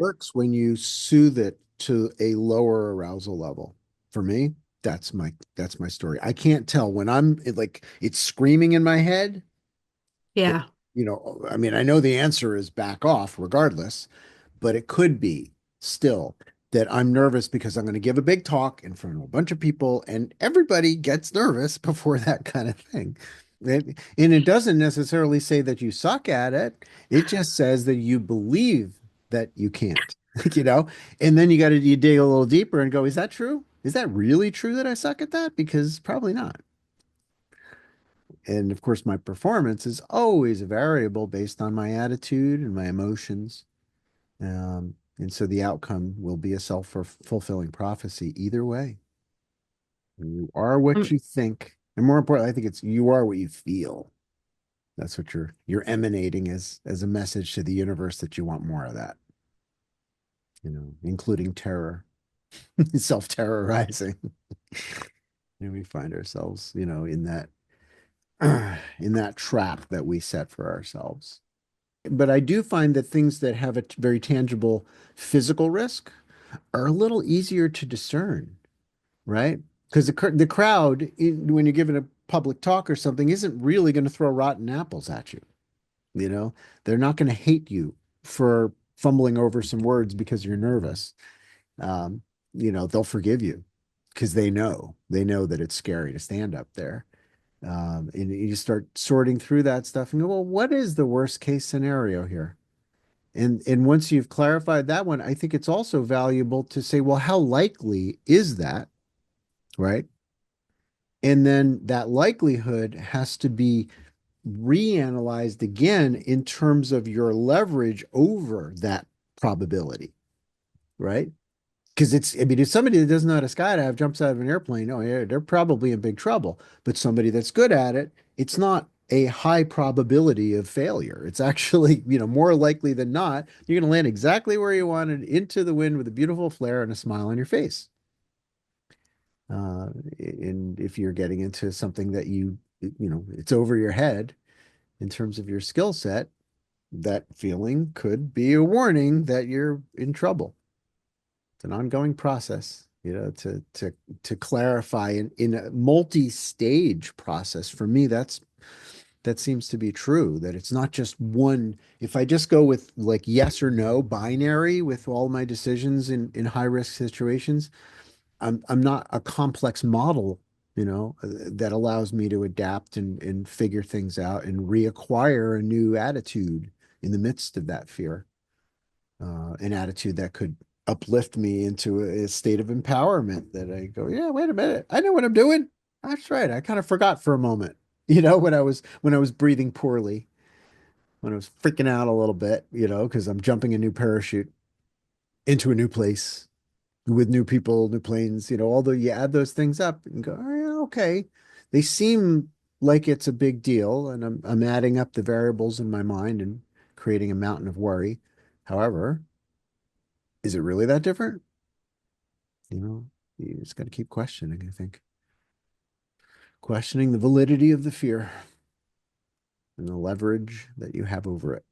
works when you soothe it to a lower arousal level. For me, that's my story. I can't tell when like it's screaming in my head. It, Yeah. I mean, I know the answer is back off regardless, but it could be still that I'm nervous because I'm going to give a big talk in front of a bunch of people, and everybody gets nervous before that kind of thing. And it doesn't necessarily say that you suck at it. It just says that you believe that you can't, you know? And then you dig a little deeper and go, is that true? Is that really true that I suck at that? Because probably not. And of course, my performance is always a variable based on my attitude and my emotions. And so the outcome will be a self-fulfilling prophecy either way. You are what Um, you think. And more importantly, I think it's you are what you feel. That's what you're emanating as a message to the universe that you want more of that, including terror, self-terrorizing. And we find ourselves, in that in that trap that we set for ourselves. But I do find that things that have a very tangible physical risk are a little easier to discern, right? Because the crowd, when you're giving a public talk or something, isn't really going to throw rotten apples at you. You know, they're not going to hate you for fumbling over some words because you're nervous. Um, they'll forgive you because they know that it's scary to stand up there. And you start sorting through that stuff and go, well, what is the worst case scenario here? And once you've clarified that one, I think it's also valuable to say, well, how likely is that, right? And then that likelihood has to be reanalyzed again in terms of your leverage over that probability, right? Because I mean, if somebody that doesn't know how to skydive jumps out of an airplane, oh, yeah, they're probably in big trouble. But somebody that's good at it, it's not a high probability of failure. It's actually, more likely than not, you're going to land exactly where you wanted into the wind with a beautiful flare and a smile on your face. Uh, and if you're getting into something that it's over your head in terms of your skill set, that feeling could be a warning that you're in trouble. It's an ongoing process, to clarify in a multi-stage process. For me, that seems to be true, that it's not just one. If I just go with like yes or no binary with all my decisions in high risk situations, I'm not a complex model, that allows me to adapt and figure things out and reacquire a new attitude in the midst of that fear, an attitude that could uplift me into a state of empowerment that I go, yeah, wait a minute, I know what I'm doing. That's right. I kind of forgot for a moment, when I was breathing poorly, when I was freaking out a little bit, because I'm jumping a new parachute into a new place with new people, new planes, although you add those things up and go, oh, yeah, okay. They seem like it's a big deal, and I'm adding up the variables in my mind and creating a mountain of worry. However, is it really that different? You just got to keep questioning, I think. Questioning the validity of the fear and the leverage that you have over it.